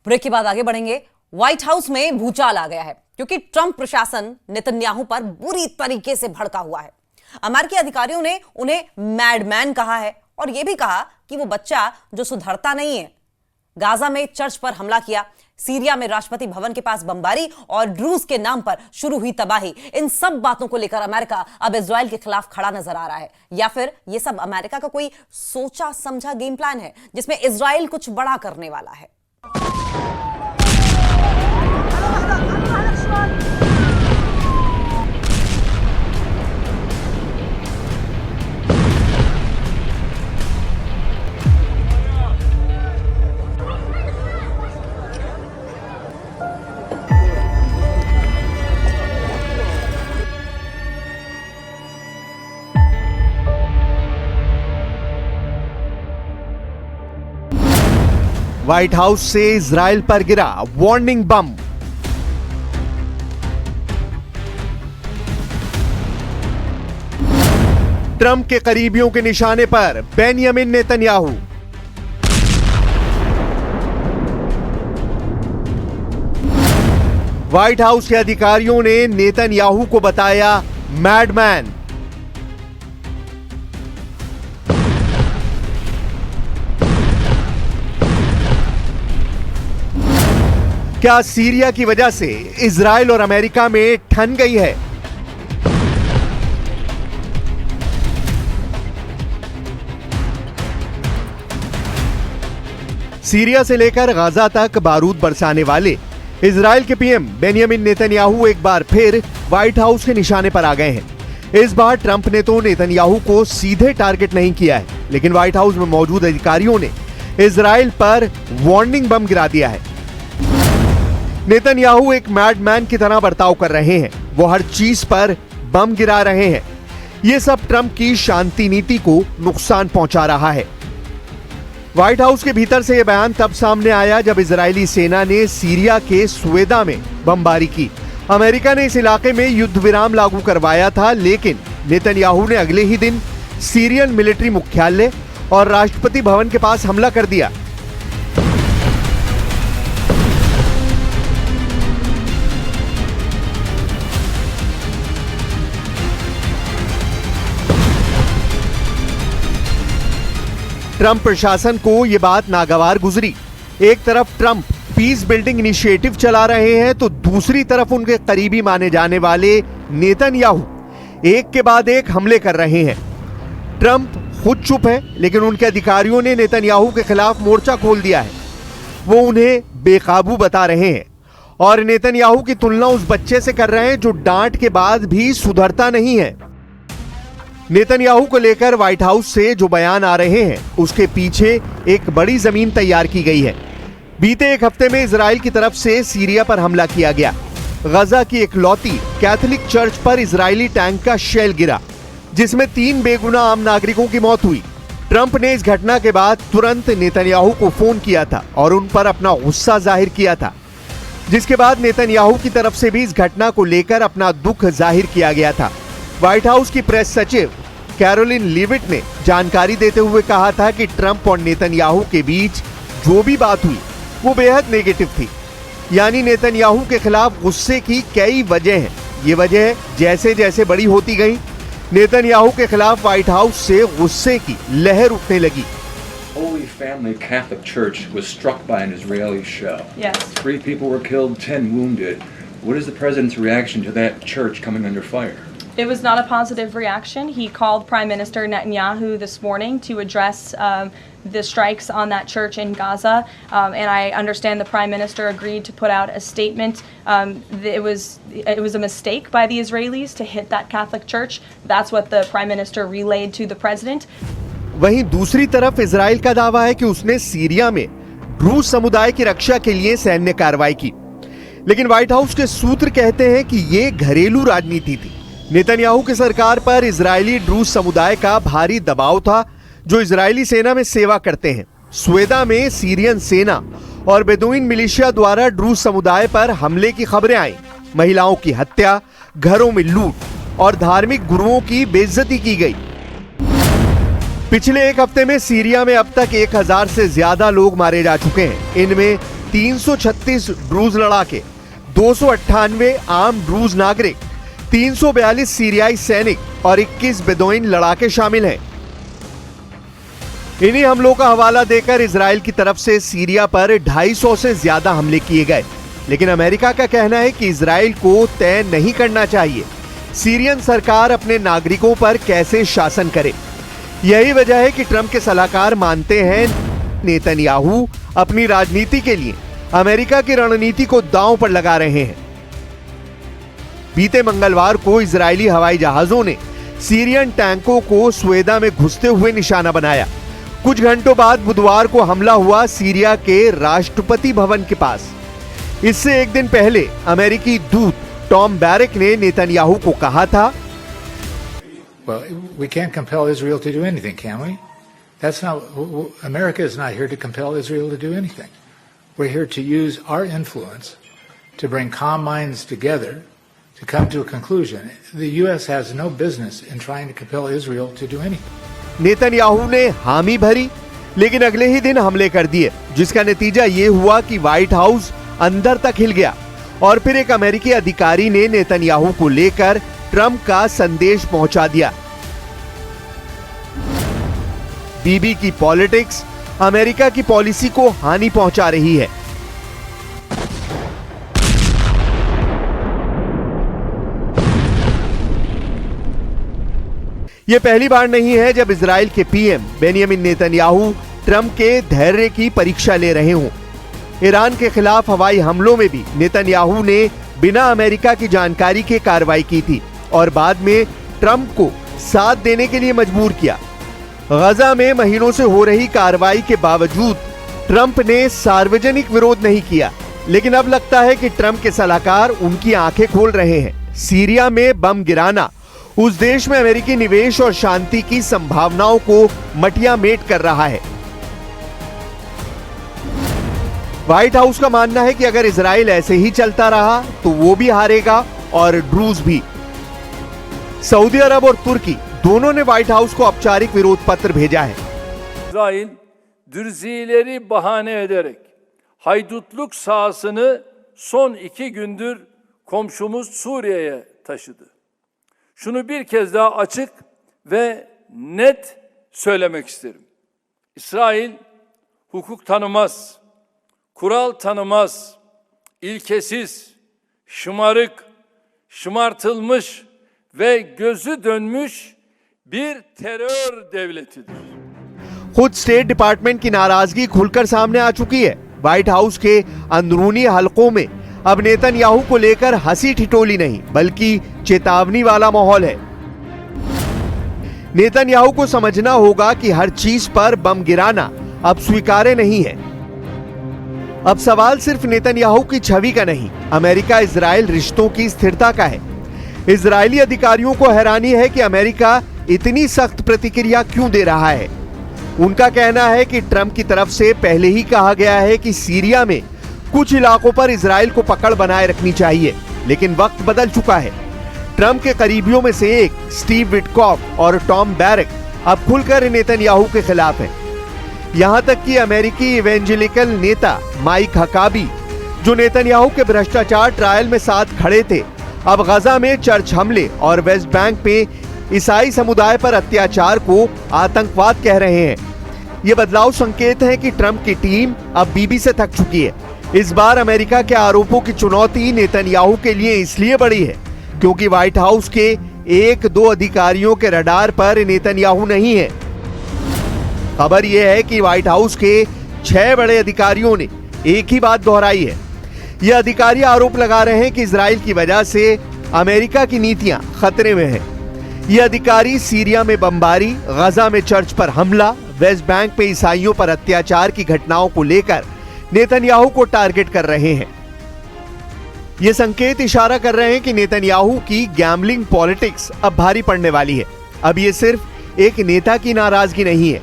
Break के बाद आगे बढ़ेंगे। व्हाइट हाउस में भूचाल आ गया है क्योंकि ट्रंप प्रशासन नेतन्याहू पर बुरी तरीके से भड़का हुआ है। अमेरिकी अधिकारियों ने उन्हें मैडमैन कहा है और यह भी कहा कि वो बच्चा जो सुधरता नहीं है। गाजा में चर्च पर हमला किया, सीरिया में राष्ट्रपति भवन के पास बमबारी और ड्रूज के नाम पर शुरू हुई तबाही, इन सब बातों को लेकर अमेरिका अब इजराइल के खिलाफ खड़ा नजर आ रहा है। या फिर यह सब अमेरिका का कोई सोचा समझा गेम प्लान है जिसमें इजराइल कुछ बड़ा करने वाला है। व्हाइट हाउस से इजराइल पर गिरा वार्निंग बम। ट्रंप के करीबियों के निशाने पर बेंयामिन नेतन्याहू। व्हाइट हाउस के अधिकारियों ने नेतन्याहू को बताया मैडमैन। क्या सीरिया की वजह से इजराइल और अमेरिका में ठन गई है? सीरिया से लेकर गाजा तक बारूद बरसाने वाले इजराइल के पीएम बेंयामिन नेतन्याहू एक बार फिर व्हाइट हाउस के निशाने पर आ गए हैं। इस बार ट्रंप ने तो नेतन्याहू को सीधे टारगेट नहीं किया है, लेकिन व्हाइट हाउस में मौजूद अधिकारियों ने इजराइल पर वार्निंग बम गिरा दिया है। नेतन्याहू एक मैडमैन की तरह बर्ताव कर रहे हैं, वो हर चीज पर बम गिरा रहे हैं। यह सब ट्रंप की शांति नीति को नुकसान पहुंचा रहा है। व्हाइट हाउस के भीतर से यह बयान तब सामने आया जब इजरायली सेना ने सीरिया के स्वेदा में बमबारी की। अमेरिका ने इस इलाके में युद्ध विराम लागू करवाया था, लेकिन नेतन्याहू ने अगले ही दिन सीरियन मिलिट्री मुख्यालय और राष्ट्रपति भवन के पास हमला कर दिया। ट्रंप प्रशासन को यह बात नागवार गुजरी। एक तरफ ट्रंप पीस बिल्डिंग इनिशिएटिव चला रहे हैं तो दूसरी तरफ उनके करीबी माने जाने वाले नेतन्याहू एक के बाद एक हमले कर रहे हैं। ट्रंप खुद चुप है, लेकिन उनके अधिकारियों ने नेतन्याहू के खिलाफ मोर्चा खोल दिया है। वो उन्हें बेकाबू बता रहे हैं और नेतन्याहू की तुलना उस बच्चे से कर रहे हैं जो डांट के बाद भी सुधरता नहीं है। नेतन्याहू को लेकर व्हाइट हाउस से जो बयान आ रहे हैं उसके पीछे एक बड़ी जमीन तैयार की गई है। बीते एक हफ्ते में इजराइल की तरफ से सीरिया पर हमला किया गया। गाजा की इकलौती कैथोलिक चर्च पर इजरायली टैंक का शेल गिरा, जिसमें 3 बेगुनाह आम नागरिकों की मौत हुई। ट्रंप ने इस घटना के बाद तुरंत नेतन्याहू को फोन किया था और उन पर अपना गुस्सा जाहिर किया था, जिसके बाद नेतन्याहू की तरफ से भी इस घटना को लेकर अपना दुख जाहिर किया गया था। व्हाइट हाउस की प्रेस सचिव कैरोलिन लीविट ने जानकारी देते हुए कहा था कि ट्रंप और नेतन्याहू के बीच जो भी बात हुई वो बेहद नेगेटिव थी। यानी नेतन्याहू के खिलाफ गुस्से की कई वजह हैं। ये वजह जैसे जैसे बड़ी होती गई, नेतन्याहू के खिलाफ व्हाइट हाउस से गुस्से की लहर उठने लगी। Holy Family Catholic Church was struck by an Israeli shell. Yes. 3 people were killed, 10 wounded. What is the president's reaction to that church coming under fire? It was not a positive reaction. He called Prime Minister Netanyahu this morning to address the strikes on that church in Gaza, and I understand the Prime Minister agreed to put out a statement. It was a mistake by the Israelis to hit that Catholic church. That's what the Prime Minister relayed to the President. वहीं दूसरी तरफ Israel का दावा है कि उसने Syria में ड्रूज समुदाय की रक्षा के लिए सैन्य कार्रवाई की, लेकिन व्हाइट हाउस के सूत्र कहते हैं कि ये घरेलू राजनीति थी। नेतन्याहू की सरकार पर इजरायली ड्रूज समुदाय का भारी दबाव था, जो इजरायली सेना में सेवा करते हैं। स्वेदा में सीरियन सेना और बेदुइन मिलिशिया द्वारा ड्रूज समुदाय पर हमले की खबरें आई। महिलाओं की हत्या, घरों में लूट और धार्मिक गुरुओं की बेइज्जती की गई। पिछले एक हफ्ते में सीरिया में अब तक 1000 से ज्यादा लोग मारे जा चुके हैं। इनमें 336 ड्रूज लड़ाके, 298 आम ड्रूज नागरिक, 342 सीरियाई सैनिक और 21 बेदोइन लड़ाके शामिल हैं। इन्हीं हमलों का हवाला देकर इजराइल की तरफ से सीरिया पर 250 से ज्यादा हमले किए गए, लेकिन अमेरिका का कहना है कि इजराइल को तय नहीं करना चाहिए सीरियन सरकार अपने नागरिकों पर कैसे शासन करे। यही वजह है कि ट्रंप के सलाहकार मानते हैं नेतन्याहू अपनी राजनीति के लिए अमेरिका की रणनीति को दांव पर लगा रहे हैं। बीते मंगलवार को इजरायली हवाई जहाजों ने सीरियन टैंकों को स्वेदा में घुसते हुए निशाना बनाया। कुछ घंटों बाद बुधवार को हमला हुआ सीरिया के राष्ट्रपति भवन के पास। इससे एक दिन पहले अमेरिकी दूत टॉम बैरक ने नेतन्याहू को कहा था, Well, we can't compel Israel to do anything, can we? That's not, America is not here to compel Israel to do anything. We're here to use our influence to bring calm minds together to come to a conclusion. The U.S. has no business in trying to compel Israel to do anything. Netanyahu ने हामी भरी, लेकिन अगले ही दिन हमले कर दिए, जिसका नतीजा ये हुआ कि व्हाइट हाउस अंदर तक हिल गया और फिर एक अमेरिकी अधिकारी ने नेतन्याहू को लेकर ट्रंप का संदेश पहुंचा दिया। बीबी की पॉलिटिक्स अमेरिका की पॉलिसी को हानि पहुंचा रही है। यह पहली बार नहीं है जब इजराइल के पीएम बेंयामिन नेतन्याहू ट्रंप के धैर्य की परीक्षा ले रहे हों। ईरान के खिलाफ हवाई हमलों में भी नेतन्याहू ने बिना अमेरिका की जानकारी के कार्रवाई की थी और बाद में ट्रंप को साथ देने के लिए मजबूर किया। गजा में महीनों से हो रही कार्रवाई के बावजूद ट्रंप ने सार्वजनिक विरोध नहीं किया, लेकिन अब लगता है कि ट्रंप के सलाहकार उनकी आंखें खोल रहे हैं। सीरिया में बम गिराना उस देश में अमेरिकी निवेश और शांति की संभावनाओं को मटिया मेट कर रहा है। व्हाइट हाउस का मानना है कि अगर इजराइल ऐसे ही चलता रहा तो वो भी हारेगा और ड्रूज भी। सऊदी अरब और तुर्की दोनों ने व्हाइट हाउस को औपचारिक विरोध पत्र भेजा है। İsrail dürzileri bahane ederek haydutluk sahasını son 2 gündür komşumuz Suriye'ye taşıdı. Şunu bir kez daha açık ve net söylemek isterim. İsrail hukuk tanımaz, kural tanımaz, ilkesiz, şımarık, şımartılmış ve gözü dönmüş bir terör devletidir. खुद state department की नाराजगी खुलकर सामने आ चुकी है। White house के अंदरूनी हलकों में अब नेतन्याहू को लेकर हंसी ठिठोली नहीं बल्कि चेतावनी वाला माहौल है। नेतन्याहू को समझना होगा कि हर चीज पर बम गिराना अब स्वीकार्य नहीं है। अब सवाल सिर्फ नेतन्याहू की छवि का नहीं, अमेरिका इजराइल रिश्तों की स्थिरता का है। इजरायली अधिकारियों को हैरानी है कि अमेरिका इतनी सख्त प्रतिक्रिया क्यों दे रहा है। उनका कहना है कि ट्रंप की तरफ से पहले ही कहा गया है कि सीरिया में कुछ इलाकों पर इजराइल को पकड़ बनाए रखनी चाहिए, लेकिन वक्त बदल चुका है। ट्रंप के करीबियों में से एक स्टीव विटकॉफ और टॉम बैरक अब खुलकर नेतन्याहू के खिलाफ हैं। यहां तक कि अमेरिकी इवेंजेलिकल नेता माइक हकाबी, जो नेतन्याहू के भ्रष्टाचार ट्रायल में साथ खड़े थे, अब गजा में चर्च हमले और वेस्ट बैंक में ईसाई समुदाय पर अत्याचार को आतंकवाद कह रहे हैं। ये बदलाव संकेत है कि ट्रंप की टीम अब बीबी से थक चुकी है। इस बार अमेरिका के आरोपों की चुनौती नेतन्याहू के लिए इसलिए बड़ी है क्योंकि व्हाइट हाउस के 1-2 अधिकारियों के रडार पर नेतन्याहू नहीं है। खबर यह है कि व्हाइट हाउस के 6 बड़े अधिकारियों ने एक ही बात दोहराई है। ये अधिकारी आरोप लगा रहे हैं कि इजराइल की वजह से अमेरिका की नीतियां खतरे में हैं। ये अधिकारी सीरिया में बमबारी, गजा में चर्च पर हमला, वेस्ट बैंक पे ईसाइयों पर अत्याचार की घटनाओं को लेकर नेतन्याहू को टारगेट कर रहे हैं। ये संकेत इशारा कर रहे हैं कि नेतन्याहू की गैम्बलिंग पॉलिटिक्स अब भारी पड़ने वाली है। अब ये सिर्फ एक नेता की नाराजगी नहीं है,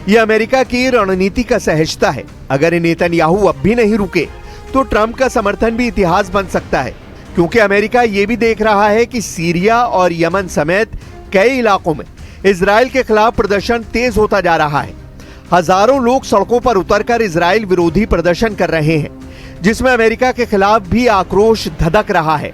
ये अमेरिका की रणनीति का सहजता है। अगर नेतन्याहू अब भी नहीं रुके तो ट्रंप का समर्थन भी इतिहास बन सकता है, क्योंकि अमेरिका ये भी देख रहा है कि सीरिया और यमन समेत कई इलाकों में इजराइल के खिलाफ प्रदर्शन तेज होता जा रहा है। हजारों लोग सड़कों पर उतरकर इजराइल विरोधी प्रदर्शन कर रहे हैं। जिसमें अमेरिका के खिलाफ भी आक्रोश धधक रहा है।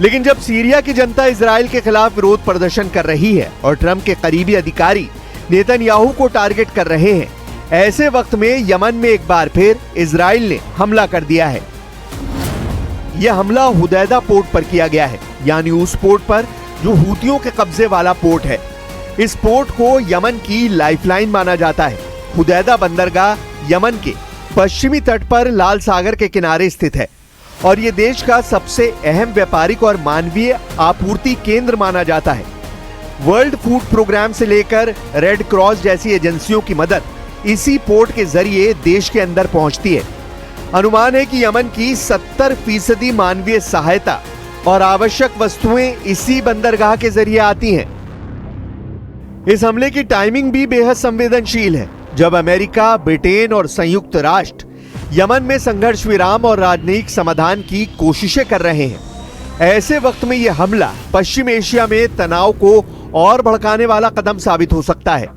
लेकिन जब सीरिया की जनता इजराइल के खिलाफ विरोध प्रदर्शन कर रही है और ट्रंप के करीबी अधिकारी नेतन्याहू को टारगेट कर रहे हैं, ऐसे वक्त में यमन में एक बार फिर इजराइल ने हमला कर दिया है। यह हमला हुदैदा पोर्ट पर किया गया है, यानी उस पोर्ट पर जो हूतियों के कब्जे वाला पोर्ट है। इस पोर्ट को यमन की लाइफलाइन माना जाता है। हुदैदा बंदरगाह यमन के पश्चिमी तट पर लाल सागर के किनारे स्थित है और यह देश का सबसे अहम व्यापारिक और मानवीय आपूर्ति केंद्र माना जाता है। वर्ल्ड फूड प्रोग्राम से लेकर रेड क्रॉस जैसी एजेंसियों की मदद इसी पोर्ट के जरिए देश के अंदर पहुंचती है। अनुमान है कि यमन की 70% मानवीय सहायता और आवश्यक वस्तुएं इसी बंदरगाह के जरिए आती हैं। इस हमले की टाइमिंग भी बेहद संवेदनशील है, जब अमेरिका, ब्रिटेन और संयुक्त राष्ट्र यमन में संघर्ष विराम और राजनयिक समाधान की कोशिशें कर रहे हैं। ऐसे वक्त में यह हमला पश्चिम एशिया में तनाव को और भड़काने वाला कदम साबित हो सकता है।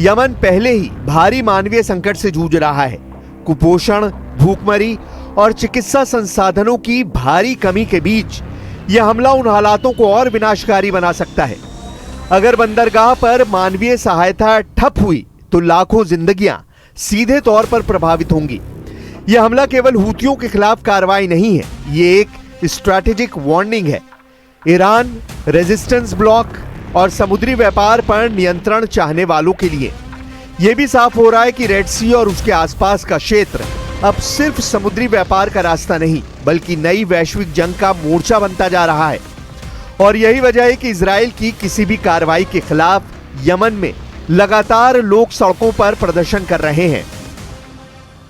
यमन पहले ही भारी मानवीय संकट से जूझ रहा है। कुपोषण, भूखमरी और चिकित्सा संसाधनों की भारी कमी के बीच यह हमला उन हालातों को और विनाशकारी बना सकता है। अगर बंदरगाह पर मानवीय सहायता ठप हुई तो लाखों जिंदगियां सीधे तौर पर प्रभावित होंगी। यह हमला केवल हूतियों के खिलाफ कार्रवाई नहीं है, ये एक स्ट्रैटेजिक वार्निंग है। ईरान, रेजिस्टेंस ब्लॉक और समुद्री व्यापार पर नियंत्रण चाहने वालों के लिए यह भी साफ हो रहा है कि रेड सी और उसके आसपास का क्षेत्र अब सिर्फ समुद्री व्यापार का रास्ता नहीं, बल्कि नई वैश्विक जंग का मोर्चा बनता जा रहा है। और यही वजह है कि इजराइल की किसी भी कार्रवाई के खिलाफ यमन में लगातार लोग सड़कों पर प्रदर्शन कर रहे हैं।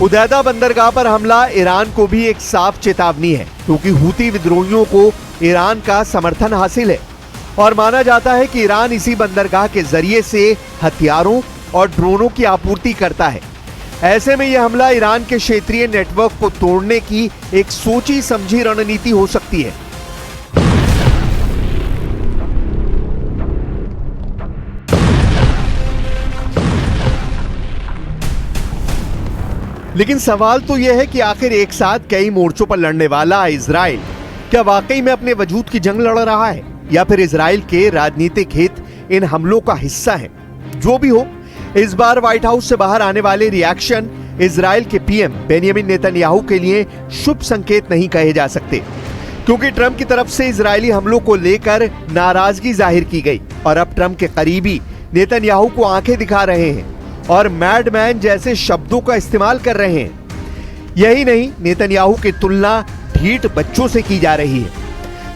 हुदैदा बंदरगाह पर हमला ईरान को भी एक साफ चेतावनी है, क्योंकि हूती विद्रोहियों को ईरान का समर्थन हासिल है और माना जाता है कि ईरान इसी बंदरगाह के जरिए से हथियारों और ड्रोनों की आपूर्ति करता है। ऐसे में यह हमला ईरान के क्षेत्रीय नेटवर्क को तोड़ने की एक सोची समझी रणनीति हो सकती है। लेकिन सवाल तो यह है कि आखिर एक साथ कई मोर्चों पर लड़ने वाला इजराइल क्या वाकई में अपने वजूद की जंग लड़ रहा है, या फिर इजराइल के राजनीतिक हित इन हमलों का हिस्सा है? जो भी हो, इस बार व्हाइट हाउस से बाहर आने वाले रिएक्शन इजराइल के पीएम बेंयामिन नेतन्याहू के लिए शुभ संकेत नहीं कहे जा सकते, क्योंकि ट्रंप की तरफ से इजरायली हमलों को लेकर नाराजगी जाहिर की गई और अब ट्रंप के करीबी नेतन्याहू को आंखें दिखा रहे हैं और मैडमैन जैसे शब्दों का इस्तेमाल कर रहे हैं। यही नहीं, नेतन्याहू की तुलना ढीठ बच्चों से की जा रही है।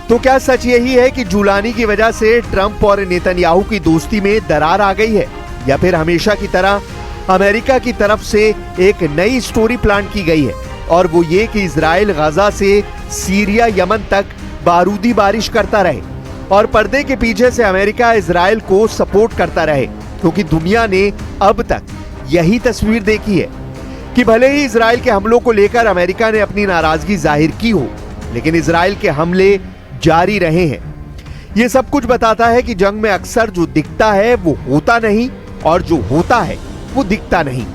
तो क्या सच यही है कि जुलानी की वजह से ट्रंप और नेतन्याहू की दोस्ती में दरार आ गई है, या फिर हमेशा की तरह अमेरिका की तरफ से एक नई स्टोरी प्लान की गई है, और वो ये कि इजराइल गजा से सीरिया, यमन तक बारूदी बारिश करता रहे और पर्दे के पीछे से अमेरिका इजराइल को सपोर्ट करता रहे, क्योंकि दुनिया ने अब तक यही तस्वीर देखी है कि भले ही इजराइल के हमलों को लेकर अमेरिका ने अपनी नाराजगी जाहिर की हो, लेकिन इजराइल के हमले जारी रहे हैं। यह सब कुछ बताता है कि जंग में अक्सर जो दिखता है वो होता नहीं और जो होता है वो दिखता नहीं।